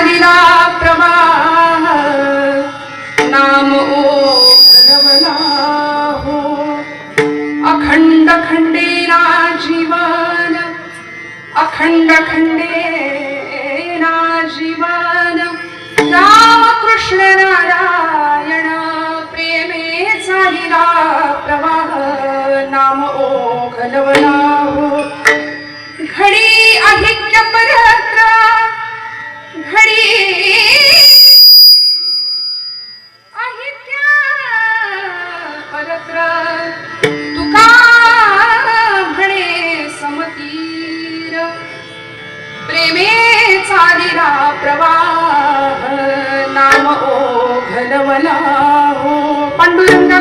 चालिला प्रवाह नाम ओघलवला हो अखंड खंडेना जीवन अखंड खंडेना जीवन राम कृष्ण नारायण प्रेमे चालिला प्रवाह नाम ओघलवला हो घडी अधिक्य परत्र घडी अधिक्य परत्र तुका म्हणे समतीर प्रेमे चालिला प्रवाह नाम ओघलवला हो पांडुरंगा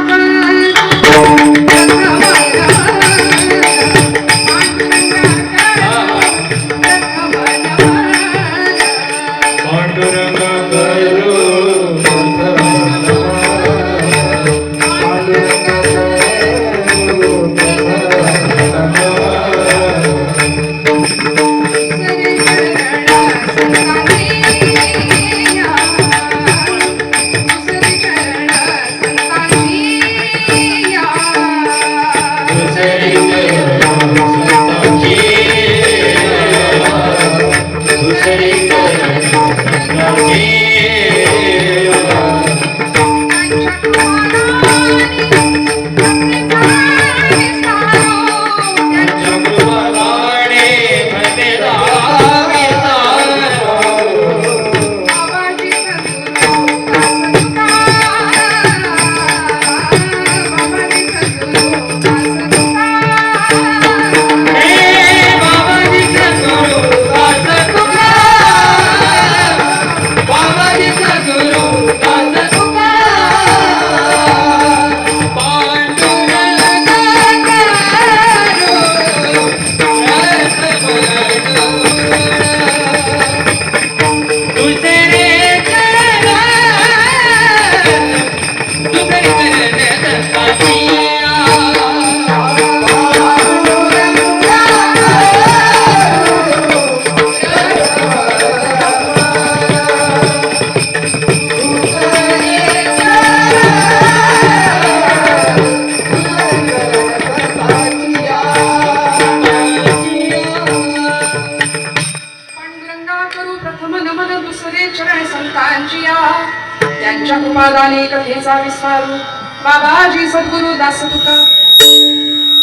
त्यांच्या कृपादाने कथेचा विस्तारू बाबाजी सद्गुरु दास तुका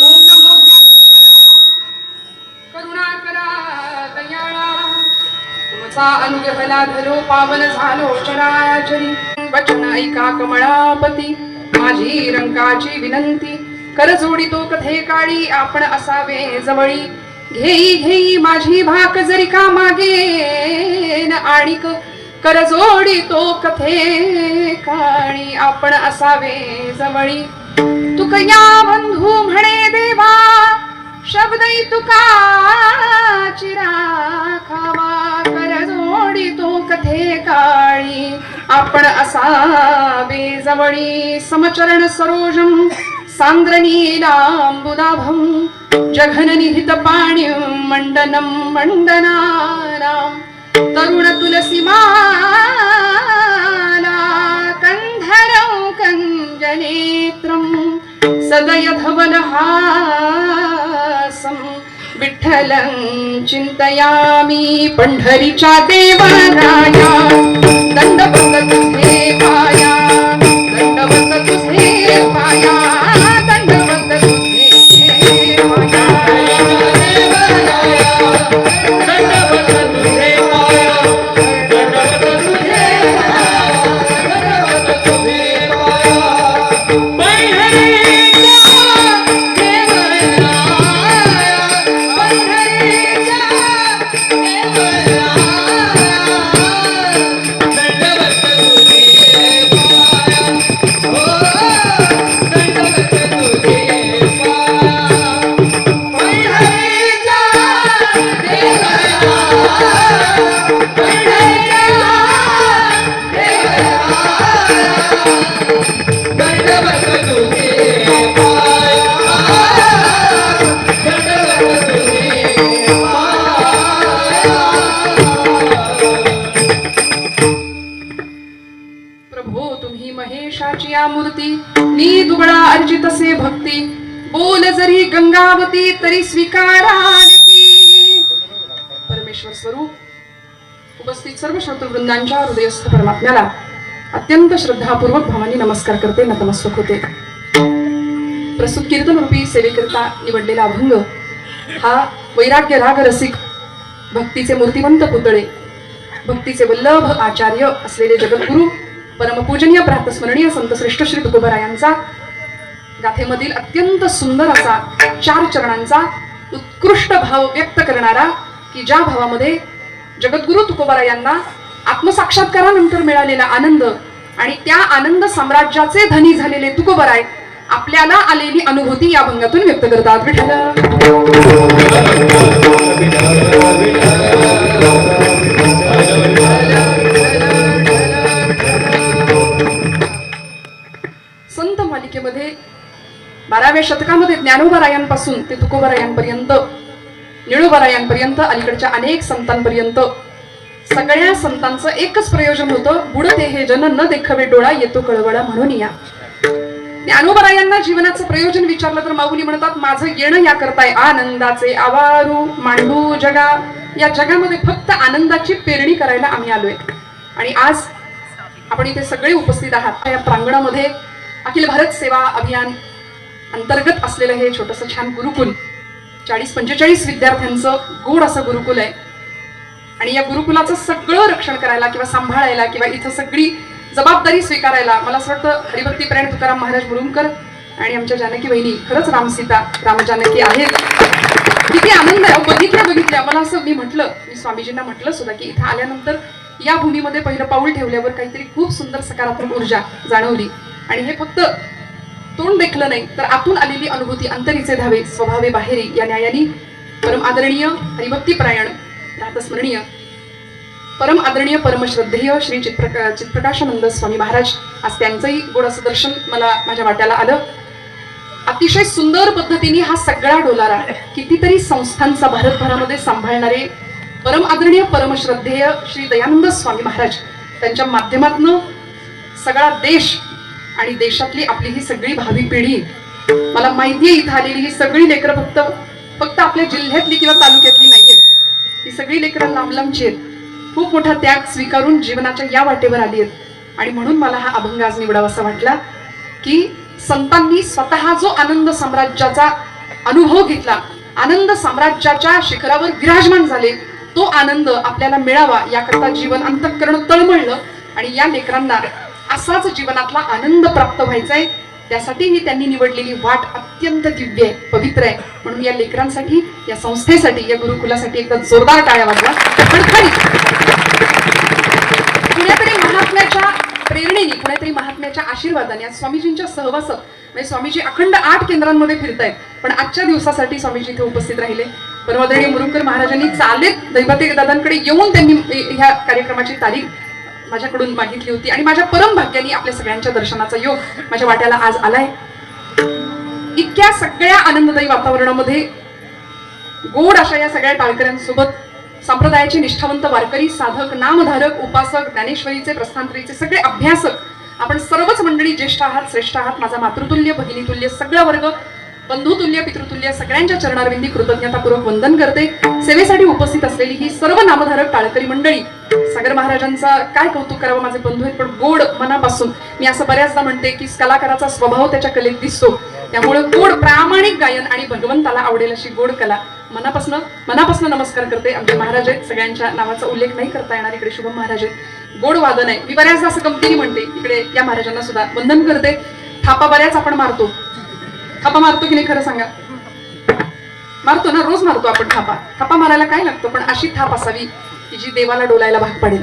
ओम नमो करुणा करा दयाळा तुमचा अनुग्रह लाभलो पावन झालो चराचरी वचन ऐका कमळापती माझी रंकाची विनंती कर जोडी तो कथे काळी आपण असावे जवळी घेई घेई माझी भाक जरी का मागेन आणिक कर जोडी तो कथे काळी आपण असावे जवळी तुकया बंधू म्हणे देवा शब्दई तुका चिराखावा कर जोडी तो कथे काळी आपण असावे जवळी समचरण सरोजम सांद्र नीलांबुदाभम जघन निहित पाण्यं मंडनं मंडनानां तरुण तुलसी माला कंधरं कंजनेत्रं सदय धवलहासं विठ्ठलं चिंतयामि पंढरीच्या देवराया दंडवत तुझे पाया दंडवत तुझे पाया दंडवत तुझे पाया महेशाची या मूर्ती मी दुबळा अर्जितसे भक्ती बोल जरी गंगावती तरी स्वीकाराती. परमेश्वर स्वरूप उपस्थित सर्व श्रोतृवृंदांच्या हृदयस्थ परमात्म्याला अत्यंत श्रद्धापूर्वक भावानी नमस्कार करते, नतमस्तक होते. प्रस्तुत कीर्तन रूपी सेवेकरता निवडलेला अभंग हा वैराग्य राग रसिक भक्तीचे मूर्तिवंत पुतळे, भक्तीचे वल्लभ आचार्य असलेले जगद्गुरु परमपूजनीय प्रातस्मरणीय संत श्रेष्ठ श्री तुकोबारायांचा गाथेमधील अत्यंत सुंदर असा 4 चरणांचा उत्कृष्ट भाव व्यक्त करणारा, की ज्या भावामध्ये जगद्गुरु तुकोबारायांना आत्मसाक्षात्कारानंतर मिळालेला आनंद आणि त्या आनंद साम्राज्याचे धनी झालेले तुकोबाराय आपल्याला आलेली अनुभूती या अभंगातून व्यक्त करतात. विठ्ठल संत मालिकेमध्ये 12व्या शतकामध्ये ज्ञानोबारायांपासून ते तुकोबारायांपर्यंत, निळोबारायांपर्यंत, अलीकडच्या अनेक संतांपर्यंत सगळ्या संतांचं एकच प्रयोजन होतं, बुडते हे जन न देखवे डोळा येतो कळवळा म्हणून या. ज्ञानोबारायांना जीवनाचं प्रयोजन विचारलं तर माऊली म्हणतात, माझं येणं या करताय आनंदाचे आवारू मांडू जगा. या जगामध्ये फक्त आनंदाची पेरणी करायला आम्ही आलोय. आणि आज आपण इथे सगळे उपस्थित आहात. या प्रांगणामध्ये अखिल भारत सेवा अभियान अंतर्गत असलेलं हे छोटंसं छान गुरुकुल, 40-45 विद्यार्थ्यांचं गोड असं गुरुकुल आहे. आणि या गुरुकुलाचं सगळं रक्षण करायला किंवा सांभाळायला किंवा इथं सगळी जबाबदारी स्वीकारायला मला असं वाटतं हरिभक्तीपरायण तुकाराम महाराज मुरुमकर आणि आमच्या जानकी बहिणी खरंच रामसीता रामजानकी आहेत. किती आनंद आहे. बघितल्या मला असं मी स्वामीजींना म्हटलं सुद्धा की इथं आल्यानंतर या भूमीमध्ये पहिलं पाऊल ठेवल्यावर काहीतरी खूप सुंदर सकारात्मक ऊर्जा जाणवली. आणि हे फक्त तोंड देखलं नाही तर आतून आलेली अनुभूती अंतरीचे धावे स्वभावे बाहेरी या न्यायाने परम आदरणीय हरिभक्तीपरायण प्रातस्मरणीय परम आदरणीय परमश्रद्धेय श्री चित्प्रकाशानंद स्वामी महाराज आज त्यांचंही गोड असं दर्शन मला माझ्या वाट्याला आलं. अतिशय सुंदर पद्धतीने हा सगळा डोलारा कितीतरी संस्थांचा भारतभरामध्ये सांभाळणारे परम आदरणीय परमश्रद्धेय श्री दयानंद स्वामी महाराज त्यांच्या माध्यमातून सगळा देश आणि देशातली आपली ही सगळी भावी पिढी, मला माहिती आहे इथं आलेली ही सगळी लेकरं फक्त आपल्या जिल्ह्यातली किंवा तालुक्यातली नाहीयेत. ही सगळी लेकरं लांबलांबची आहेत. खूप मोठा त्याग स्वीकारून जीवनाच्या या वाटेवर आली आहेत. आणि म्हणून मला हा अभंग आज निवडावासा वाटला की संतांनी स्वतः जो आनंद साम्राज्याचा अनुभव घेतला, आनंद साम्राज्याच्या शिखरावर विराजमान झाले, तो आनंद आपल्याला मिळावा याकरता जीवन अंतःकरण तळमळलं. आणि या लेकरांना असाच जीवनातला आनंद प्राप्त व्हायचा आहे. त्यासाठी ही त्यांनी निवडलेली वाट अत्यंत दिव्य आहे, पवित्र आहे. म्हणून या लेकरांसाठी, या संस्थेसाठी, या गुरुकुलासाठी एकदा जोरदार टाळ्या वाजवा. कुणीतरी महात्म्याच्या प्रेरणेने, कुणीतरी महात्म्याच्या आशीर्वादाने आज स्वामीजींच्या सहवासात म्हणजे स्वामीजी अखंड 8 केंद्रांमध्ये फिरतायत. पण आजच्या दिवसासाठी स्वामीजी इथे उपस्थित राहिले. परमादरणीय मुरुमकर महाराजांनी चालेत दैवते दादांकडे येऊन त्यांनी ह्या कार्यक्रमाची तारीख माझ्याकडून मागितली होती. आणि माझ्या परम भाग्याने आपल्या सगळ्यांच्या दर्शनाचा योग माझ्या वाट्याला आज आलाय. इतक्या सगळ्या आनंददायी वातावरणामध्ये गोड अशा या सगळ्या टाळकऱ्यांसोबत संप्रदायाचे निष्ठावंत वारकरी, साधक, नामधारक, उपासक, ज्ञानेश्वरीचे, प्रस्थानत्रीचे सगळे अभ्यासक, आपण सर्वच मंडळी ज्येष्ठ आहात, श्रेष्ठ आहात. माझा मातृतुल्य, भगिनीतुल्य सगळा वर्ग, बंधुतुल्य, पितृतुल्य सगळ्यांच्या चरणारविंदी कृतज्ञतापूर्वक वंदन करते. सेवेसाठी उपस्थित असलेली ही सर्व नामधारक टाळकरी मंडळी, सागर महाराजांचा काय कौतुक करावं, माझे बंधू आहेत. पण गोड मनापासून मी असं बऱ्याचदा म्हणते की कलाकाराचा स्वभाव त्याच्या कलेत दिसतो. त्यामुळे गोड प्रामाणिक गायन आणि भगवंताला आवडेल अशी गोड कला मनापासून नमस्कार करते. आमचे महाराज आहेत, सगळ्यांच्या नावाचा उल्लेख नाही करता येणार. इकडे शुभम महाराज आहेत, गोड वादन आहे. मी बऱ्याचदा असं गमतीने म्हणते, इकडे या महाराजांना सुद्धा वंदन करते. थापा बऱ्याच आपण मारतो. थापा मारतो की नाही खरं सांगा? मारतो ना, रोज मारतो आपण थापा. थापा मारायला काय लागतं? पण अशी थाप असावी की जी देवाला डोलायला भाग पडेल.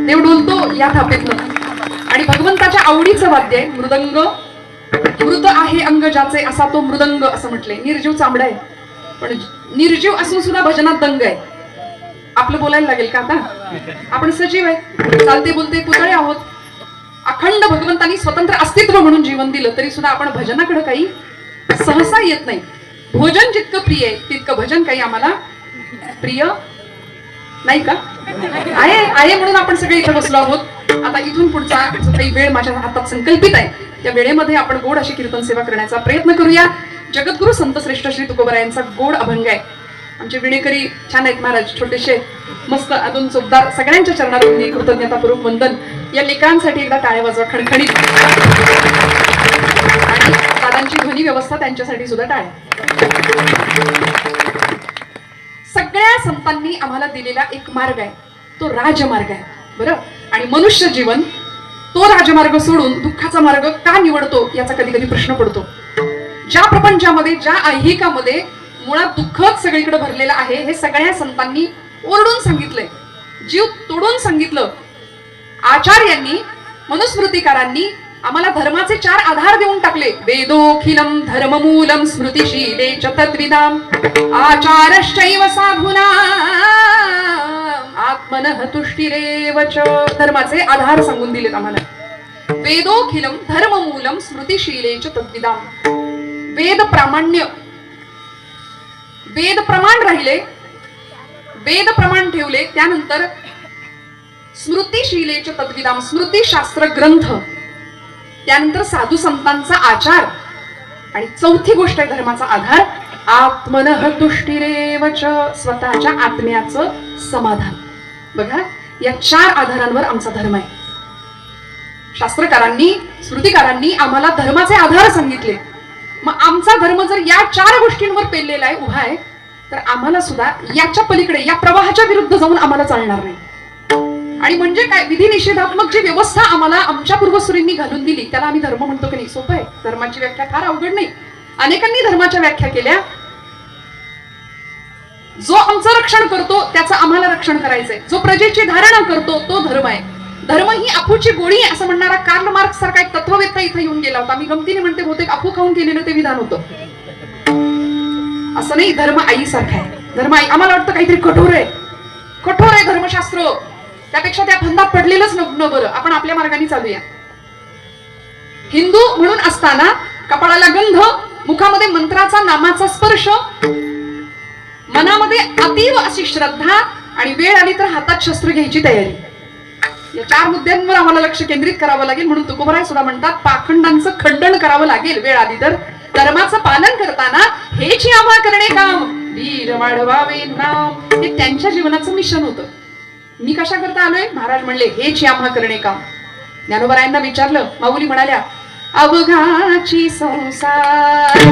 देव डोलतो या थापेतनं. आणि भगवंताच्या आवडीचं वाद्य आहे मृदंग. मृत आहे अंग ज्याचे असा तो मृदंग असं म्हटलंय. निर्जीव चांबडा आहे, पण निर्जीव असून सुद्धा भजनात दंग आहे. आपलं बोलायला लागेल का आता? आपण सजीव आहे, चालते बोलते पुतळे आहोत. अखंड भगवंतांनी स्वतंत्र अस्तित्व म्हणून जीवन दिलं तरी सुद्धा आपण भजनाकडे काही सहसा येत नाही. भोजन जितकं प्रिय आहे तितकं भजन काही आम्हाला प्रिय नाही का? आहे म्हणून आपण सगळे इथे बसलो आहोत. आता इथून पुढचा जो काही वेळ माझ्या हातात संकल्पित आहे त्या वेळेमध्ये आपण गोड अशी कीर्तन सेवा करण्याचा प्रयत्न करूया. जगद्गुरु संत श्रेष्ठ श्री तुकोबरा यांचा गोड अभंग आहे. आमचे विणेकरी छान आहेत महाराज, छोटेसे मस्त अजून चोपदार. सगळ्यांच्या चरणातून मी कृतज्ञतापूर्वक वंदन. या लेकरांसाठी एकदा टाळ्या वाजवा खणखणीत. आणि दादांची ध्वनी व्यवस्था त्यांच्यासाठी सुद्धा टाळ्या. सगळ्या संतांनी आम्हाला दिलेला एक मार्ग आहे, तो राजमार्ग आहे बरं. आणि मनुष्य जीवन तो राजमार्ग सोडून दुःखाचा मार्ग का निवडतो याचा कधी कधी प्रश्न पडतो. ज्या प्रपंचामध्ये, ज्या ऐहिकामध्ये मुळात दुःखच सगळीकडे भरलेलं आहे, हे सगळ्या संतांनी ओरडून सांगितलंय, जीव तोडून सांगितलं. आचार्यांनी, मनुस्मृतिकारांनी आम्हाला धर्माचे 4 आधार देऊन टाकले. वेदोखिलम धर्ममूलम स्मृतिशीले च तद्विदाम आचारश्चैव साधूनां आत्मनः तुष्टिरेव च. धर्माचे आधार सांगून दिलेत आम्हाला. वेदोखिलम धर्ममूलम स्मृतिशीले च तद्विदाम. वेद प्रामाण्य, वेद प्रमाण राहिले, वेद प्रमाण ठेवले. त्यानंतर स्मृतिशीले च तद्विदाम, स्मृतिशास्त्र ग्रंथ. त्यानंतर साधू संतांचा आचार. आणि चौथी गोष्ट आहे धर्माचा आधार, आत्मनः तुष्टिरेव च, स्वतःच्या आत्म्याचं समाधान. बघा, या 4 आधारांवर आमचा धर्म आहे. शास्त्रकारांनी, स्मृतिकारांनी आम्हाला धर्माचे आधार सांगितले. मग आमचा धर्म जर या 4 गोष्टींवर पेललेला आहे, उभा आहे, तर आम्हाला सुद्धा याच्या पलीकडे, या प्रवाहाच्या विरुद्ध जाऊन आम्हाला चालणार नाही. आणि म्हणजे काय, विधी निषेधात्मक जी व्यवस्था आम्हाला आमच्या पूर्वसुरींनी घालून दिली त्याला आम्ही धर्म म्हणतो की नाही? सोपं आहे. धर्माची व्याख्या फार अवघड नाही. अनेकांनी धर्माच्या व्याख्या केल्या. जो आमचं रक्षण करतो त्याचं आम्हाला रक्षण करायचंय, जो प्रजेची धारणा करतो तो धर्म आहे. धर्म ही अफूची गोळी आहे असं म्हणणारा कार्ल मार्क्स सारखा एक तत्ववेत्ता इथे येऊन गेला होता. मी गमतीने म्हणते बहुतेक अफू खाऊन केलेलं ते विधान होतं. असं नाही, धर्म आई सारखा आहे. धर्म आई, आम्हाला वाटतं काहीतरी कठोर आहे, कठोर आहे धर्मशास्त्र, त्यापेक्षा त्या फंदात पडलेलंच न बरं, आपण आपल्या मार्गाने चालूया. हिंदू म्हणून असताना कपाळाला गंध, मुखामध्ये मंत्राचा नामाचा स्पर्श, मनामध्ये अतीव अशी श्रद्धा, आणि वेळ आली तर हातात शस्त्र घ्यायची तयारी. या 4 मुद्द्यांवर आम्हाला लक्ष केंद्रित करावं लागेल. म्हणून तुकोबराय सुद्धा म्हणतात, पाखंडांचं खंडन करावं लागेल वेळ आली तर. धर्माचं पालन करताना हेच आम्हा करणे काम, वीर वाढवावे नाम, हे त्यांच्या जीवनाचं मिशन होतं. मी कशा करता आलोय? महाराज म्हणले हेच आम्हा करणे काम. ज्ञानोबरायांना विचारलं, माऊली म्हणाल्या, अवघाची संसार,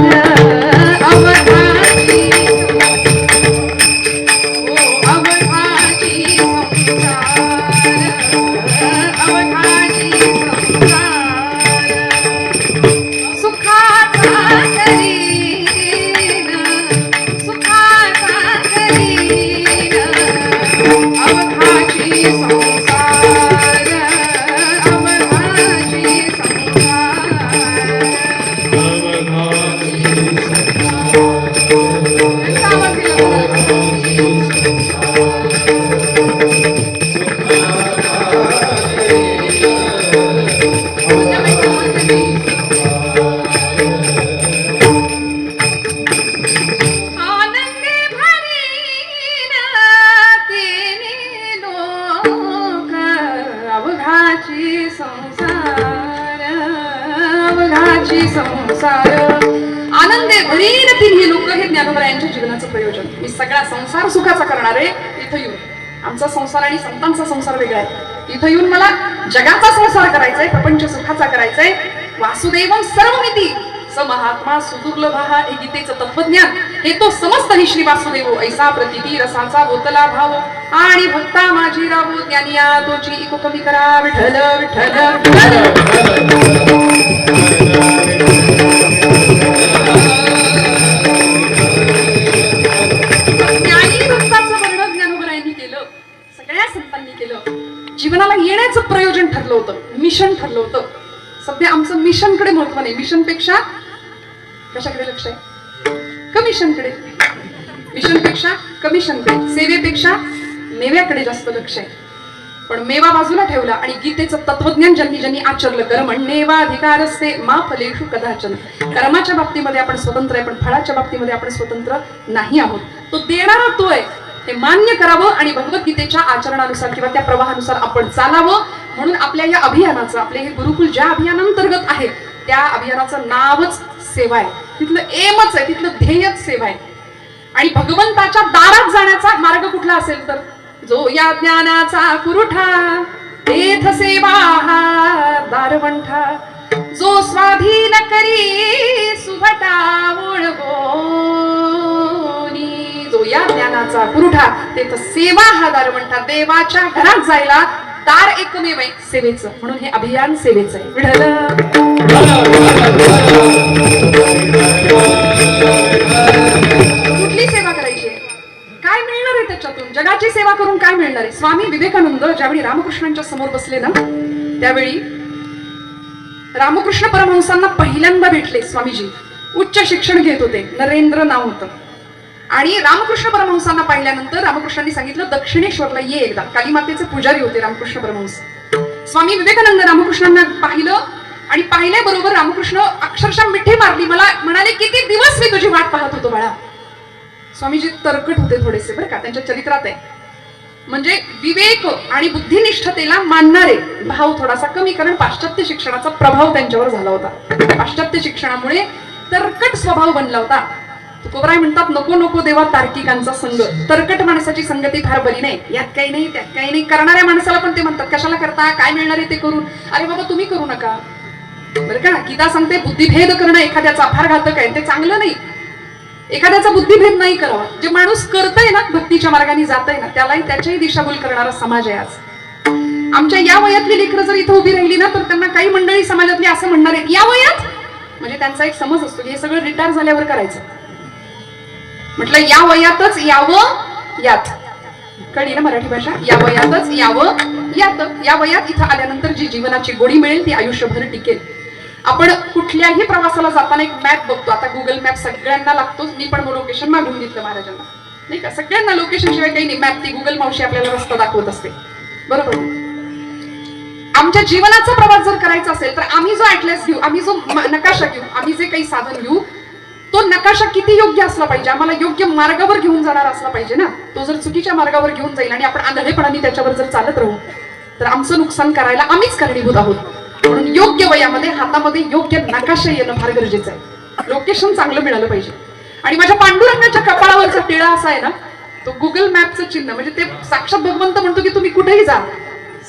अवघाची संसार आनंदे भरीन तिन्ही लोक. हे ज्ञानोबरायांच्या जीवनाचं प्रयोजन. मी सगळा संसार सुखाचा करणार आहे. इथं येऊन आमचा संसार आणि संतांचा संसार वेगळा आहे. इथं येऊन मला जगाचा संसार करायचा आहे, प्रपंच सुखाचा करायचा आहे. वासुदेवम सर्वमिती स महात्मा सुदुर्लभ, हे गीतेचं तत्वज्ञान. हे तो समस्त ही श्री वासुदेव ऐसा प्रतिती रसाचा बोतला भाव, आणि भक्ता माझी रावो ज्ञानिया तोची इको कमी करा. विठ्ठल विठ्ठल ज्ञानी भक्ताचं वर्णन ज्ञानोबरायांनी केलं, सगळ्या संतांनी केलं. जीवनाला येण्याचं प्रयोजन ठरलं होतं, मिशन ठरलं होतं. सध्या आमचं मिशनकडे महत्व नाही. मिशनपेक्षा कशाकडे लक्ष आहे? कमिशनकडे. मिशनपेक्षा कमिशनकडे, सेवेपेक्षा मेव्याकडे जास्त लक्ष आहे. पण मेवा बाजूला ठेवला आणि गीतेचं तत्वज्ञान ज्यांनी ज्यांनी आचरलं. कर्मण्येवाधिकार असते मा फलेषु कदाचन. कर्माच्या बाबतीमध्ये आपण स्वतंत्र आहे, पण फळाच्या बाबतीमध्ये आपण स्वतंत्र नाही आहोत. तो देणारा तो आहे, हे मान्य करावं आणि भगवद्गीतेच्या आचरणानुसार किंवा त्या प्रवाहानुसार आपण चालावं. म्हणून आपल्या या अभियानाचं, आपले हे गुरुकुल ज्या अभियानांतर्गत आहे त्या अभियानाचं नावच सेवा आहे, तिथलं एमच आहे, तिथलं ध्येयच सेवा आहे. आणि भगवंताच्या दारात जाण्याचा मार्ग कुठला असेल तर जो या ज्ञानाचा कुरुठा, तेथ सेवा हा दारवंठा, जो स्वाधीन करी सुभटा ओळगोनी, जो या ज्ञानाचा कुरुठा तेथ सेवा हा दारवंठा. देवाच्या घरात जायला दार एकमेव आहे सेवेचं, म्हणून हे अभियान सेवेचं आहे. विठ्ठल कुठली सेवा करायची, काय मिळणार आहे त्याच्यातून, जगाची सेवा करून काय मिळणार आहे. स्वामी विवेकानंद ज्यावेळी रामकृष्णांच्या समोर बसले ना, त्यावेळी रामकृष्ण परमहंसांना पहिल्यांदा भेटले स्वामीजी. उच्च शिक्षण घेत होते, नरेंद्र नाव होतं. आणि रामकृष्ण परमहंसांना पाहिल्यानंतर रामकृष्णांनी सांगितलं दक्षिणेश्वरला ये एकदा. कालीमातेचे पुजारी होते रामकृष्ण परमहंस. स्वामी विवेकानंद रामकृष्णांना पाहिलं आणि पाहिल्याबरोबर रामकृष्ण अक्षरशः मिठी मारली, मला म्हणाले किती दिवस मी तुझी वाट पाहत होतो बाळा. स्वामीजी तरकट होते थोडेसे बरं का, त्यांच्या चरित्रात आहे. म्हणजे विवेक आणि बुद्धिनिष्ठतेला मानणारे भाव थोडासा कमी, कारण पाश्चात्य शिक्षणाचा प्रभाव त्यांच्यावर झाला होता. पाश्चात्य शिक्षणामुळे तरकट स्वभाव बनला होता. तुकोबराय म्हणतात नको नको देवा तार्किकांचा संग, तरकट माणसाची संगती फार बरी नाही. यात काही नाही त्यात काही नाही, करणाऱ्या माणसाला पण ते म्हणतात कशाला करता, काय मिळणार आहे ते करून. अरे बाबा तुम्ही करू नका बरं का. गीता सांगते बुद्धिभेद करणं एखाद्याचा फार घातक आहे, ते चांगलं नाही. एखाद्याचा बुद्धिभेद नाही करावा. जे माणूस करतय ना, भक्तीच्या मार्गाने जातय ना, त्यालाही त्याच्याही दिशाभूल करणारा समाज आहे आज. आमच्या या वयातली लेकरं जर इथं उभी राहिली ना, तर त्यांना काही मंडळी समाजातली असं म्हणणार आहेत या वयात, म्हणजे त्यांचा एक समज असतो की हे सगळं रिटायर झाल्यावर करायचं. म्हटलं या वयातच यावं यात, कळली ना मराठी भाषा, या वयातच यावं यात. या वयात इथं आल्यानंतर जी जीवनाची गोडी मिळेल ती आयुष्यभर टिकेल. आपण कुठल्याही प्रवासाला जाताना एक मॅप बघतो. आता गुगल मॅप सगळ्यांना लागतोच. मी पण लोकेशन मागून घेतलं महाराजांना, नाही का. सगळ्यांना लोकेशन शिवाय काही नाही. मॅप ती गुगल मावशी आपल्याला रस्ता दाखवत असते, बरोबर. आमच्या जीवनाचा प्रवास जर करायचा असेल तर आम्ही जो ऍटलॅस घेऊ, आम्ही जो नकाशा घेऊ, आम्ही जे काही साधन घेऊ, तो नकाशा किती योग्य असला पाहिजे, आम्हाला योग्य मार्गावर घेऊन जाणार असला पाहिजे ना. तो जर चुकीच्या मार्गावर घेऊन जाईल आणि आपण आंधळेपणाने त्याच्यावर जर चालत राहू तर आमचं नुकसान करायला आम्हीच कारणीभूत आहोत. म्हणून योग्य वयामध्ये हातामध्ये योग्य नकाशा येणं फार गरजेचं आहे. लोकेशन चांगलं मिळालं पाहिजे. आणि माझ्या पांडुरंगाच्या कपाळावरचा टिळा असा आहे ना, तो गुगल मॅपचं चिन्ह, म्हणजे ते साक्षात भगवंत म्हणतो की तुम्ही कुठेही जा,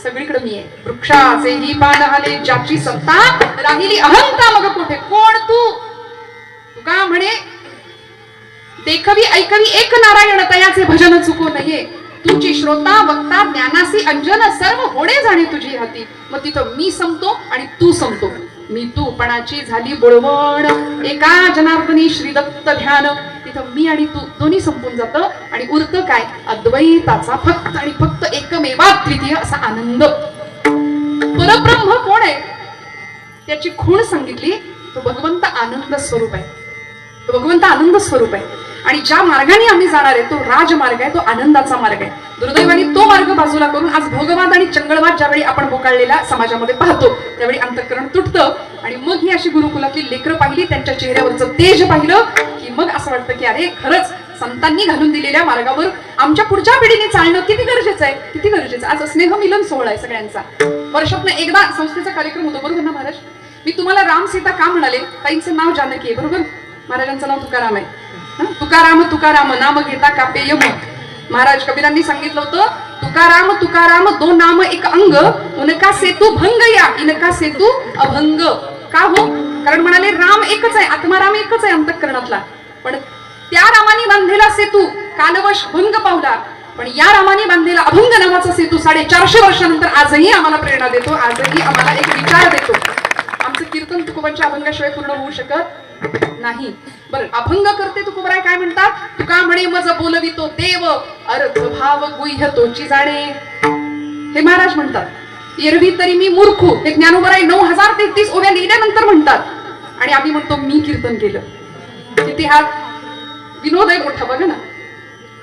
सगळीकडे मी आहे. वृक्षाचे ही पान आले ज्याची सत्ता, राहिली अहंता मग कुठे. कोण तू? तुका म्हणे देखवी ऐकवी एक नारायण, तयाचे भजन चुको नये. तुझी श्रोता वक्ता ज्ञानासी अंजन, सर्व होणे जाणे तुझी हाती. मग तिथं मी संपतो आणि तू संपतो. मी तूपणाची झाली बुळवण, एका जनार्दनी श्रीदत्त ध्यान. तिथं मी आणि तू दोन्ही संपून जातं आणि उरतं काय, अद्वैताचा फक्त आणि फक्त एकमेवा द्वितीय असा आनंद. परब्रह्म कोण आहे त्याची खूण सांगितली. तो भगवंत आनंद स्वरूप आहे. तो भगवंत आनंद स्वरूप आहे. आणि ज्या मार्गाने आम्ही जाणार आहे तो राजमार्ग आहे, तो आनंदाचा मार्ग आहे. दुर्दैवाने तो मार्ग बाजूला करून आज भोगवाद आणि चंगळवाद ज्यावेळी आपण बोकाळलेला समाजामध्ये पाहतो त्यावेळी अंतःकरण तुटतं. आणि मग ही अशी गुरुकुलातली लेकरं पाहिली, त्यांच्या चेहऱ्यावरचं तेज पाहिलं की मग असं वाटतं की अरे खरंच संतांनी घालून दिलेल्या मार्गावर आमच्या पुढच्या पिढीने चालणं किती गरजेचं आहे, किती गरजेचं. आज स्नेह मिलन सोहळा आहे सगळ्यांचा. वर्षातनं एकदा संस्थेचा कार्यक्रम होतो, बरोबर ना महाराज. मी तुम्हाला राम सीता का म्हणाले, ताईंचं नाव जानकी आहे, बरोबर. महाराजांचं नाव तुकाराम आहे. तुकाराम तुकाराम नाम घेता कापे यम. महाराज कबीरांनी सांगितलं होतं तुकाराम तुकाराम दो नाम एक अंग, उनका सेतू भंग या इनका सेतू अभंग. का हो, कारण म्हणाले राम एकच आहे, आत्माराम एकच आहे अंतःकरणातला, पण त्या रामाने बांधलेला सेतू कालवश भंग पावला, पण या रामाने बांधलेला अभंग नावाचा सेतू 450 वर्षानंतर आजही आम्हाला प्रेरणा देतो, आजही आम्हाला एक विचार देतो. आमचं कीर्तन तुकोबांच्या अभंगाशिवाय पूर्ण होऊ शकत नाही. बरं, अभंग करते तुकोबराय काय म्हणतात, तुका म्हणे मज बोलवितो देव, अर्थ भाव गुह्य तोची जाणे. हे महाराज म्हणतात. एरवी तरी मी मूर्खू, हे ज्ञानोबराय 9033 ओव्या लिहिल्यानंतर म्हणतात. आणि आम्ही म्हणतो मी कीर्तन केलं. किती हा विनोद आहे मोठा, बघा ना.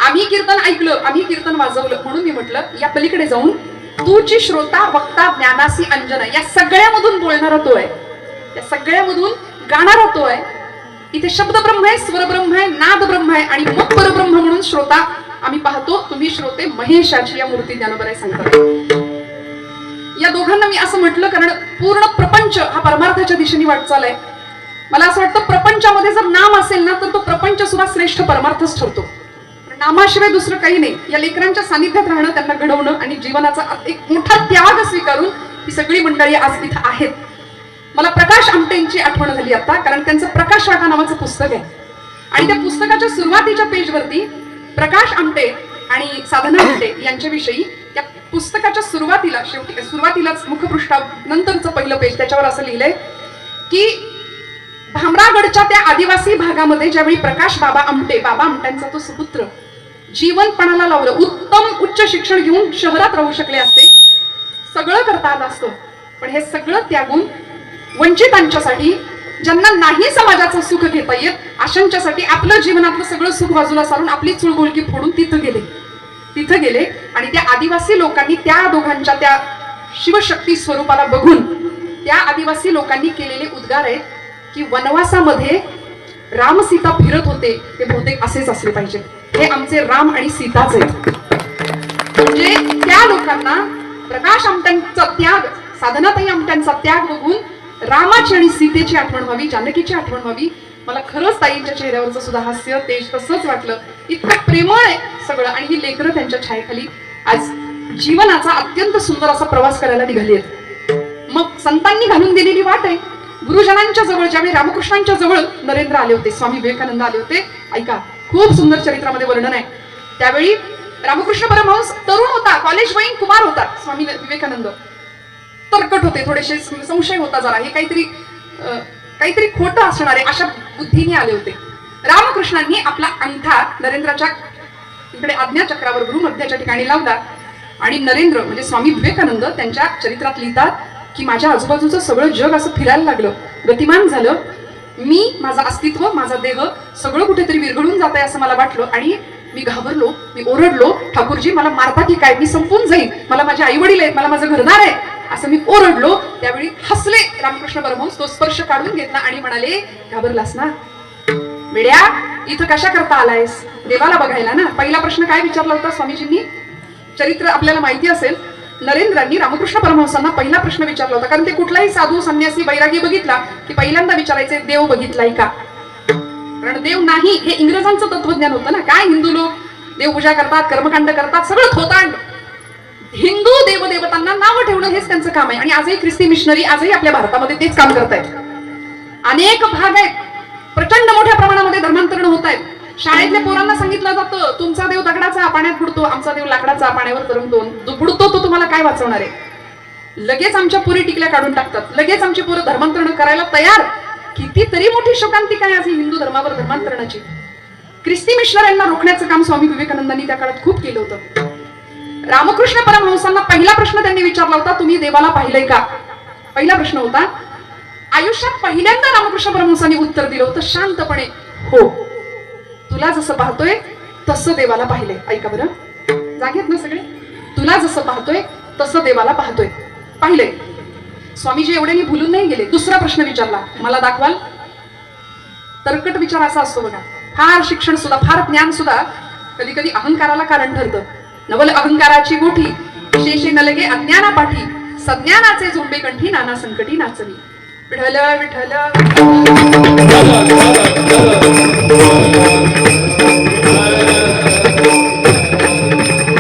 आम्ही कीर्तन ऐकलं, आम्ही कीर्तन वाजवलं, म्हणून मी म्हटलं या पलीकडे जाऊन तूची श्रोता वक्ता ज्ञानासी अंजन, या सगळ्यामधून बोलणारा तो आहे, या सगळ्यामधून गाणारा तो आहे. इथे शब्द ब्रह्म आहे, स्वर ब्रह्म आहे, नाद ब्रह्म आहे आणि मग परब्रह्म म्हणून श्रोता आम्ही पाहतो. तुम्ही श्रोते महेशाची या मूर्ती ज्ञानोबराय सांगतात. या दोघांना मी असं म्हटलं कारण पूर्ण प्रपंच हा परमार्थाच्या दिशेने वाटचाल आहे. मला असं वाटतं प्रपंचामध्ये जर नाम असेल ना तर तो प्रपंच सुद्धा श्रेष्ठ परमार्थच ठरतो. नामाशिवाय दुसरं काही नाही. या लेकरांच्या सानिध्यात राहणं, त्यांना घडवणं आणि जीवनाचा एक मोठा त्याग स्वीकारून ही सगळी मंडळी आज इथं आहेत. मला प्रकाश आमटेंची आठवण झाली आता, कारण त्यांचं प्रकाश राखा नावाचं पुस्तक आहे आणि त्या पुस्तकाच्या सुरुवातीच्या पेजवरती प्रकाश आमटे आणि साधना आमटे यांच्याविषयी त्या पुस्तकाच्या सुरुवातीलाच मुखपृष्ठानंतरचं पहिलं पेज त्याच्यावर असं लिहिलंय की भामरागडच्या त्या आदिवासी भागामध्ये ज्यावेळी प्रकाश बाबा आमट्यांचा तो सुपुत्र जीवनपणाला लावलं, उत्तम उच्च शिक्षण घेऊन शहरात राहू शकले असते, सगळं करता आलं असतं, पण हे सगळं त्यागून वंचितांच्यासाठी, ज्यांना नाही समाजाचं सुख घेता येत, अशांच्यासाठी आपलं जीवनातलं सगळं सुख बाजूला सारून आपली चुळबुळकी फोडून तिथं गेले आणि त्या आदिवासी लोकांनी त्या दोघांच्या त्या शिवशक्ती स्वरूपाला बघून त्या आदिवासी लोकांनी केलेले उद्गार आहेत की वनवासामध्ये राम सीता फिरत होते ते बहुतेक असेच असले पाहिजे. हे आमचे राम आणि सीताच आहेत. म्हणजे त्या लोकांना प्रकाश आमट्यांचा त्याग, साधनाताई आमट्यांचा त्याग बघून रामाची आणि सीतेची आठवण व्हावी, जानकीची आठवण व्हावी. मला खरंच ताईंच्या चेहऱ्यावरचं सुद्धा हास्य तेज तसंच वाटलं. इतकं प्रेमळ आहे सगळं आणि ही लेकरं त्यांच्या छायेखाली आज जीवनाचा अत्यंत सुंदर असा प्रवास करायला निघाली आहेत. मग संतांनी घालून दिलेली वाट आहे. गुरुजनांच्या जवळ ज्यावेळी रामकृष्णांच्या जवळ नरेंद्र आले होते, स्वामी विवेकानंद आले होते, ऐका खूप सुंदर चरित्रामध्ये वर्णन आहे. त्यावेळी रामकृष्ण परमहंस तरुण होता, कॉलेज वयीन कुमार होता. स्वामी विवेकानंद तरकट होते, थोडेसे संशय होता जरा, हे काहीतरी खोटं असणार आहे अशा बुद्धीने आले होते. रामकृष्णांनी आपला अंगठा नरेंद्राच्या इकडे आज्ञाचक्रावर गुरुमध्याच्या ठिकाणी लावला आणि नरेंद्र म्हणजे स्वामी विवेकानंद त्यांच्या चरित्रात लिहितात की माझ्या आजूबाजूचं सगळं जग असं फिरायला लागलं, गतिमान झालं, मी, माझं अस्तित्व, माझा देह सगळं कुठेतरी विरघळून जात आहे असं मला वाटलं आणि मी घाबरलो, मी ओरडलो, ठाकूरजी मला मारता की काय, मी संपून जाईल, मला माझे आई वडील आहेत, मला माझं घरदार आहे, असं मी ओरडलो. त्यावेळी हसले रामकृष्ण परमहंस, तो स्पर्श काढून घेतला आणि म्हणाले घाबरलास ना वेड्या, इथं कशा करता आलायस, देवाला बघायला ना. पहिला प्रश्न काय विचारला होता स्वामीजींनी, चरित्र आपल्याला माहिती असेल, नरेंद्रांनी रामकृष्ण परमहंसांना पहिला प्रश्न विचारला होता, कारण ते कुठलाही साधू संन्यासी वैरागी बघितला की पहिल्यांदा विचारायचे देव बघितलाय का, कारण देव नाही हे इंग्रजांचं तत्वज्ञान होतं ना. काय हिंदू लोक देवपूजा करतात, कर्मकांड करतात, सगळं थोतांड. हिंदू देवदेवतांना नावं ठेवणं हेच त्यांचं काम आहे आणि आजही ख्रिस्ती मिशनरी आजही आपल्या भारतामध्ये तेच काम करतायत. अनेक भाग आहेत, प्रचंड मोठ्या प्रमाणामध्ये धर्मांतरण होत आहेत. शाळेतल्या पोरांना सांगितलं जातं तुमचा देव दगडाचा पाण्यात बुडतो, आमचा देव लाकडाचा पाण्यावर तरंगतो, बुडतो तो तुम्हाला काय वाचवणार आहे. लगेच आमच्या पोरी टिकल्या काढून टाकतात, लगेच आमची पोरं धर्मांतरण करायला तयार. कितीतरी मोठी शोकांती काय आज हिंदू धर्मावर धर्मांतरणाची. ख्रिस्ती मिशनऱ्यांना रोखण्याचं काम स्वामी विवेकानंदांनी त्या काळात खूप केलं होतं. रामकृष्ण परमहंसांना पहिला प्रश्न त्यांनी विचारला होता तुम्ही देवाला पाहिलंय का, पहिला प्रश्न होता. आयुष्यात पहिल्यांदा रामकृष्ण परमहंसांनी उत्तर दिलं होतं शांतपणे, हो, तुला जसं पाहतोय तसं देवाला पाहिलंय. ऐका बरं, जागेत ना सगळे, तुला जसं पाहतोय तसं देवाला पाहिलंय. स्वामीजी एवढ्यानी भुलून नाही गेले. दुसरा प्रश्न विचारला, मला दाखवाल. तरकट विचार असा असतो बघा, फार शिक्षण सुद्धा, फार ज्ञान सुद्धा कधी कधी अहंकाराला कारण ठरतं. नवल अहंकाराची गोठी शेषे न लगे अज्ञाना पाठी, सज्ञानाचे झोंबे कंठी नाना संकटी नाचवी. विठ्ठल विठ्ठल.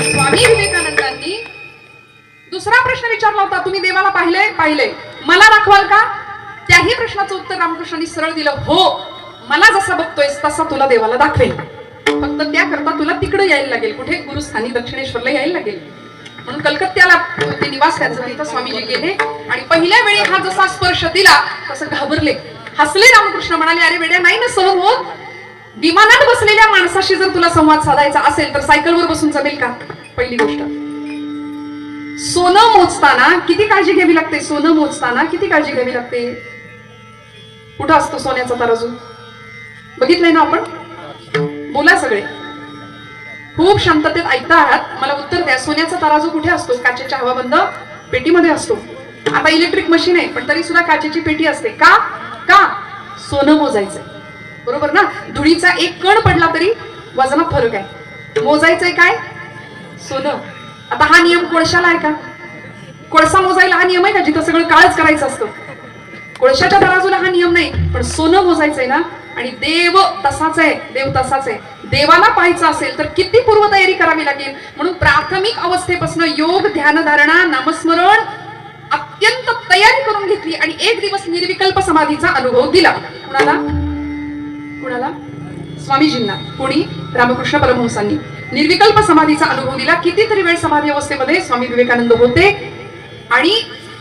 स्वामी विवेकानंदांनी दुसरा प्रश्न विचारला होता तुम्ही देवाला पाहिलंय, मला दाखवाल का. त्याही प्रश्नाचं उत्तर रामकृष्णांनी सरळ दिलं, हो, मला जसा बघतोयस तसा तुला देवाला दाखवेल, फक्त त्याकरता तुला तिकडे यायला लागेल, कुठे गुरुस्थानी दक्षिणेश्वरला यायला लागेल. म्हणून कलकत्त्याला ते निवास त्यांचं, तिथं स्वामीजी गेले आणि पहिल्या वेळी हा जसा स्पर्श दिला तसं घाबरले, हसले. रामकृष्ण म्हणाले अरे वेड्या, नाही ना सहन होत, विमानात बसलेल्या माणसाशी जर तुला संवाद साधायचा असेल तर सायकलवर बसून जमेल का. पहिली गोष्ट, सोनं मोजताना किती काळजी घ्यावी लागते, सोनं मोजताना किती काळजी घ्यावी लागते. कुठं असतो सोन्याचा तराजू, बघितलंय ना आपण. बोला सगळे, खूप शांततेत ऐकता आहात, मला उत्तर द्या. सोन्याचा तराजू कुठे असतो, काचेच्या हवाबंद पेटीमध्ये असतो. आता इलेक्ट्रिक मशीन आहे पण तरी सुद्धा काचेची पेटी असते. का सोनं मोजायचंय, बरोबर ना. धुळीचा एक कण पडला तरी वजनात फरक आहे, मोजायचंय काय, सोनं. आता हा नियम कोळशाला आहे का, कोळसा मोजायला हा नियम आहे का जिथं सगळं काळच करायचं असतं? कोळशाच्या तराजूला हा नियम नाही, पण सोनं मोजायचंय ना. आणि देव तसाच आहे, देव तसाच आहे. देवाला पाहायचं असेल तर किती पूर्वतयारी करावी लागेल. म्हणून प्राथमिक अवस्थेपासून योग, ध्यान, धारणा, नामस्मरण अत्यंत तयारी करून घेतली आणि एक दिवस निर्विकल्प समाधीचा अनुभव दिला. कुणाला कुणाला? स्वामीजींना. कोणी? रामकृष्ण परमहंसांनी निर्विकल्प समाधीचा अनुभव दिला. कितीतरी वेळ समाधी अवस्थेमध्ये स्वामी विवेकानंद होते आणि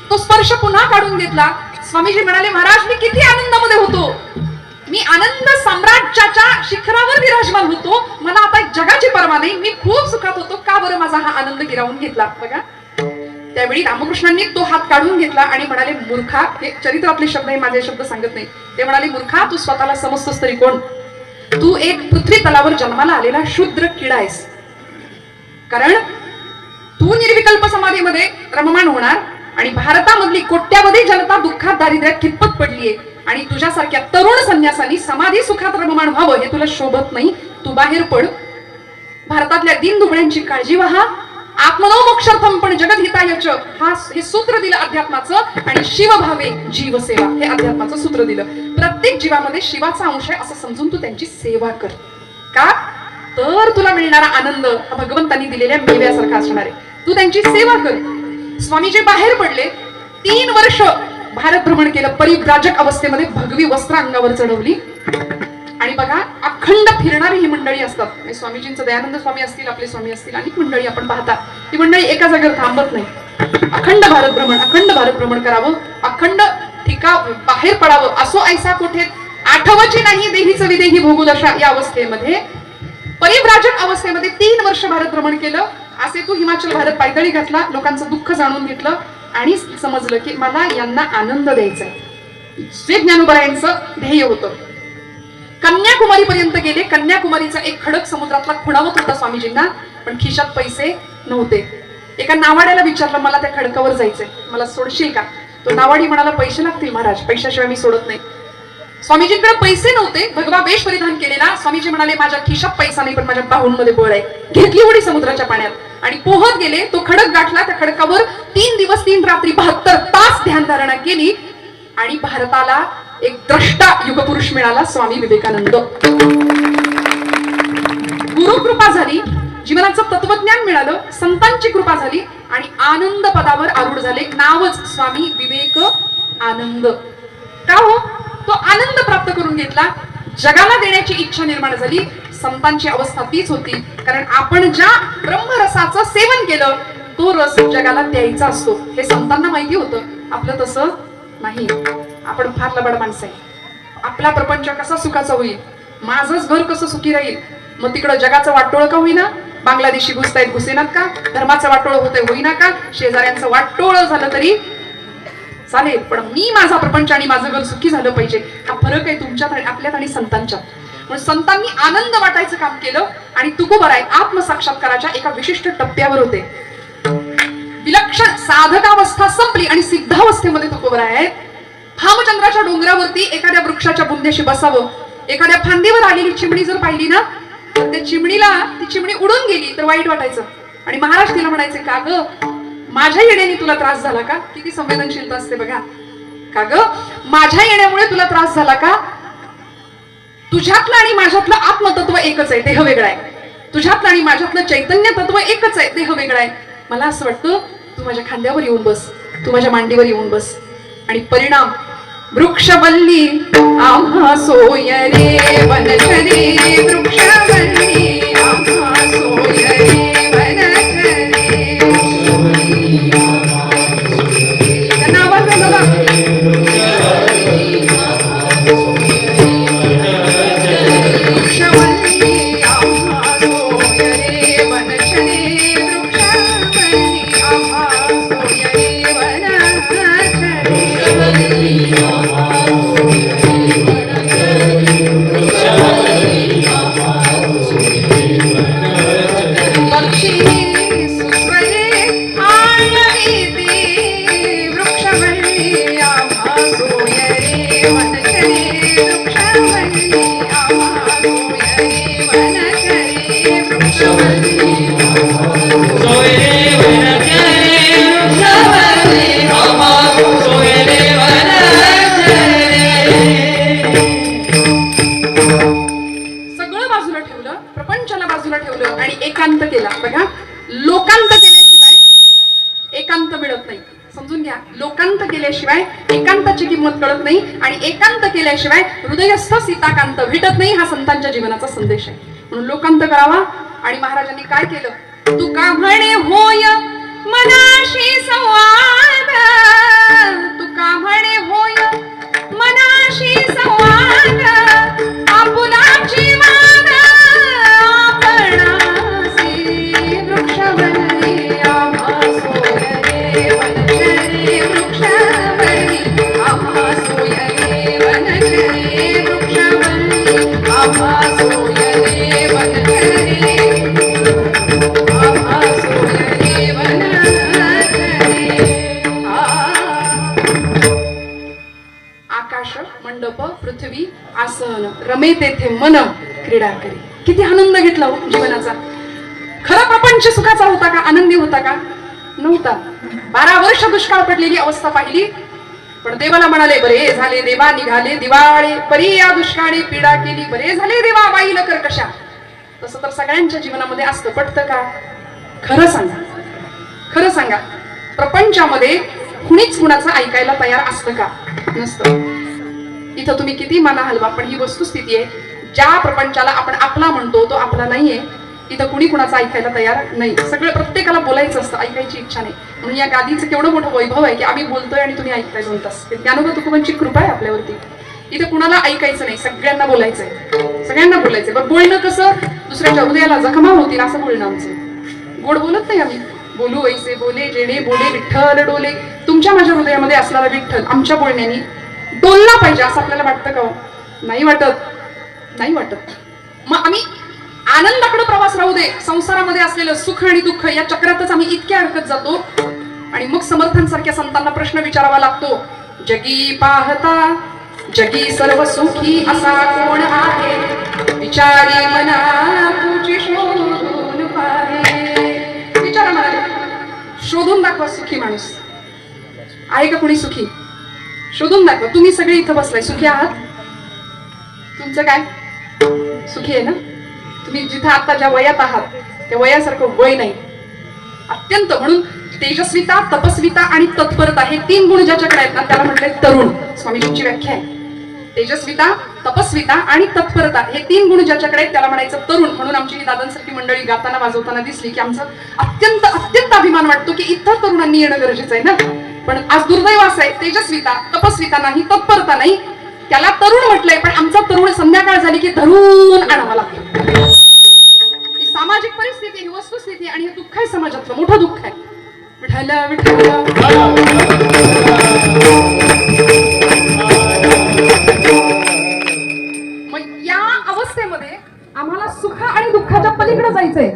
तो स्पर्श पुन्हा काढून घेतला. स्वामीजी म्हणाले, महाराज मी किती आनंदामध्ये होतो, मी आनंद साम्राज्याच्या शिखरावर विराजमान होतो, मला आता जगाची पर्वा नाही, मी खूप सुखात होतो, का बरं माझा हा आनंद गिरावून घेतला? बघा, त्यावेळी रामकृष्णांनी तो हात काढून घेतला आणि म्हणाले, मूर्खा, हे चरित्रातले शब्द, हे माझे शब्द सांगत नाही, ते म्हणाले, मूर्खा, तू स्वतःला समजतोस तरी कोण? तू एक पृथ्वी तलावर जन्माला आलेला शूद्र किडा आहेस. कारण तू निर्विकल्प समाधीमध्ये रममाण होणार आणि भारतामधली कोट्यावधी जनता दुःखात, दारिद्र्यात खितपत पडलीये आणि तुझ्यासारख्या तरुण संन्यासांनी समाधी सुखात रममाण व्हावं हे तुला शोभत नाही. तू बाहेर पड, भारतातल्या दीनदुबळ्यांची काळजी व्हा, आत्मनो मोक्षार्थम पण जगद्हितायच हे सूत्र दिलं अध्यात्माचं. आणि शिवभावे जीवसेवा हे अध्यात्माचं सूत्र दिलं. प्रत्येक जीवामध्ये शिवाचा अंश आहे असं समजून तू त्यांची सेवा कर. का? तर तुला मिळणारा आनंद हा भगवंतांनी दिलेल्या मेव्यासारखा असणार आहे. तू त्यांची सेवा कर. स्वामीजी बाहेर पडले, 3 वर्ष भारत भ्रमण केलं. परिव्राजक अवस्थेमध्ये भगवी वस्त्र अंगावर चढवली आणि बघा, अखंड फिरणारी ही मंडळी असतात. स्वामीजींचं दयानंद स्वामी असतील, आपले स्वामी असतील, अनेक मंडळी आपण पाहता. ती मंडळी एका जागेवर थांबत नाही. अखंड भारत भ्रमण करावं, अखंड बाहेर पडावं. असो ऐसा कुठे आठवची नाही देहीच विदेही भोगुदशा या अवस्थेमध्ये, परिव्राजक अवस्थेमध्ये 3 वर्ष भारत भ्रमण केलं. असे तू हिमाचल भारत पायदळी घातला, लोकांचं दुःख जाणून घेतलं आणि समजलं की मला यांना आनंद द्यायचा आहे. जे ज्ञानोबरायांचं ध्येय होतं. कन्याकुमारी पर्यंत गेले. कन्याकुमारीचा एक खडक समुद्रातला खुणावत होता स्वामीजींना, पण खिशात पैसे नव्हते. एका नावाड्याला विचारलं, मला त्या खडकावर जायचंय, मला सोडशील का? तो नावाडी म्हणाला, पैसे लागतील महाराज, पैशाशिवाय मी सोडत नाही. स्वामीजींकडे पैसे नव्हते, भगवा वेश परिधान केलेला. स्वामीजी म्हणाले, माझ्या खिशात पैसा नाही, पण माझ्या बाहूंमध्ये बळ आहे. घेतली उडी समुद्राच्या पाण्यात आणि पोहत गेले. तो खडक गाठला. त्या खडकावर 3 दिवस 3 रात्री 72 तास ध्यान धारणा केली आणि भारताला एक द्रष्टा युगपुरुष मिळाला, स्वामी विवेकानंद. गुरुकृपा झाली, जीवनाचं तत्वज्ञान मिळालं, संतांची कृपा झाली आणि आनंद पदावर आरूढ झाले. नावच स्वामी विवेक आनंद. का हो? तो आनंद प्राप्त करून घेतला. जगाला देण्याची इच्छा निर्माण झाली. संतांची अवस्था तीच होती, कारण आपण ज्या ब्रह्मरसाचं सेवन केलं तो रस जगाला द्यायचा असतो हे संतांना माहिती होतं. आपलं तसं नाही. आपण फार लबाड माणसं आहे. आपला प्रपंच कसा सुखाचा होईल, माझंच घर कसं सुखी राहील, मग तिकडं जगाचं वाटोळ का होईना, बांगलादेशी घुसतायत घुसेनात का, धर्माचं वाटोळ होतंय होईना का, शेजाऱ्यांचं वाटोळ झालं तरी चालेल, पण मी माझा प्रपंच आणि माझं घर सुखी झालं पाहिजे. हा फरक आहे तुमच्यात आणि आपल्यात आणि संतांच्यात. म्हणून संतांनी आनंद वाटायचं काम केलं आणि तुकोबराय आत्मसाक्षात्काराच्या एका विशिष्ट टप्प्यावर होते. विलक्षण साधकावस्था संपली आणि सिद्धावस्थेमध्ये तुकोबराय आहेत. भामचंद्राच्या डोंगरावरती एखाद्या वृक्षाच्या बुंद्याशी बसावं. एखाद्या फांदीवर आलेली चिमणी जर पाहिली ना, तर त्या ती चिमणी उडून गेली तर वाईट वाटायचं आणि महाराज तिला म्हणायचे, का ग माझ्या येण्याने तुला त्रास झाला का? किती संवेदनशीलता असते बघा. का ग माझ्या येण्यामुळे तुला त्रास झाला का? तुझ्यातलं आणि माझ्यातलं आत्मतत्व एकच आहे, देह वेगळा आहे. तुझ्यातलं आणि माझ्यातलं चैतन्य तत्व एकच आहे, देह वेगळा आहे. मला असं वाटतं तू माझ्या खांद्यावर येऊन बस, तू माझ्या मांडीवर येऊन बस. आणि परिणाम वृक्षवल्ली आम्हा सोय रे वनचरे, वृक्षवल्ली आम्हा सोय रे वनचरे. त्यांना आवाज आहे बघा. वृक्षवल्ली आम्हा सोय रे वनचरे, वृक्षवल्ली आम्हा सोय रे वनचरे. समजून घ्या, लोकांत केल्याशिवाय एकांताची किंमत कळत नाही आणि एकांत केल्याशिवाय हृदयस्थ सीताकांत भेटत नाही. हा संतांच्या जीवनाचा संदेश आहे. म्हणून लोकांत करावा. आणि महाराजांनी काय केलं? तुका म्हणे होय मनाशी संवाद, तुका म्हणे होय मनाशी संवाद, आपुला जीवन आपणासी वृक्षवल्ली आम्हा सोयरे वनचरे वृक्षवल्ली, आम्हा सोयरे वनचरे वृक्षवल्ली, आम्हा सोयरे वनचरे, आम्हा सोयरे वनचरे. आकाश मंडप पृथ्वी आसन रमे तेथे मन क्रीडा करी. किती आनंद घेतला हो जीवनाचा. खरा प्रपंच सुखाचा होता का? आनंदी होता का? नव्हता. 12 वर्ष दुष्काळ पडलेली अवस्था पाहिली. पण देवाला म्हणाले, बरे झाले देवा निघाले दिवाळे, परी या दुष्काळी पीडा केली, बरे झाले देवा बाईल कर्कशा. तसं तर सगळ्यांच्या जीवनामध्ये असतं. पटतं का? खरं सांगा, खरं सांगा. प्रपंचामध्ये कुणीच कुणाचं ऐकायला तयार असतं का? नसतं. इथं तुम्ही किती माना हलवा, पण ही वस्तुस्थिती आहे. ज्या प्रपंचाला आपण आपला म्हणतो तो आपला नाहीये. इथं कुणी कुणाचं ऐकायला तयार नाही. सगळं प्रत्येकाला बोलायचं असतं, ऐकायची इच्छा नाही. म्हणून या गादीचं केवढं मोठं वैभव आहे की आम्ही बोलतोय आणि तुम्ही ऐकताय 2 तास. ज्ञानोबा तुकोबांची कृपा आहे आपल्यावरती. इथं कुणाला ऐकायचं नाही, सगळ्यांना बोलायचंय, सगळ्यांना बोलायचंय. बरं, बोलणं कसं? दुसऱ्याच्या हृदयाला जखमा होतील असं बोलणं आमचं. गोड बोलत नाही आम्ही. बोलू वैसे बोले जेणे बोले विठ्ठल डोले. तुमच्या माझ्या हृदयामध्ये असणारा विठ्ठल आमच्या बोलण्याने डोलला पाहिजे असं आपल्याला वाटतं का? नाही वाटत, नाही वाटत. मग आम्ही आनंदाकडे प्रवास राहू दे. संसारामध्ये असलेलं सुख आणि दुःख या चक्रातच आम्ही इतक्या अडकत जातो. आणि मग समर्थांसारख्या संतांना प्रश्न विचारावा लागतो. जगी पाहता जगी सर्व सुखी असा कोण आहे, विचारी मना तुझी शोधून पाहे. विचारा मला, शोधून दाखवा सुखी माणूस आहे का? कोणी सुखी? शोधून दाखवा. तुम्ही सगळे इथं बसलाय, सुखी आहात? तुमचं काय? सुखी आहे ना? तुम्ही जिथं आता ज्या वयात आहात त्या वयासारखं वय नाही अत्यंत. म्हणून तेजस्विता, तपस्विता आणि तत्परता हे 3 गुण ज्याच्याकडे आहेत ना त्याला म्हटलंय तरुण. स्वामीजींची व्याख्या आहे. तेजस्विता, तपस्विता आणि तत्परता हे 3 गुण ज्याच्याकडे आहेत त्याला म्हणायचं तरुण. म्हणून आमची ही दादांसारखी मंडळी गाताना वाजवताना दिसली की आमचा अत्यंत अत्यंत अभिमान वाटतो की इतर तरुणांनी येणं गरजेचं आहे ना. पण आज दुर्दैव असं आहे, तेजस्विता, तपस्विता नाही, तत्परता नाही, त्याला तरुण म्हटलंय. पण आमचा तरुण संध्याकाळ झाली की धरून आणावा लागतो. ही सामाजिक परिस्थिती, ही वस्तुस्थिती आणि हे दुःख आहे, समाजातलं मोठं दुःख आहे. विठ्ठल विठ्ठल. मग या अवस्थेमध्ये आम्हाला सुख आणि दुःखाच्या पलीकडे जायचंय.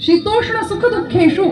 शीतोष्ण सुख दुःखेषु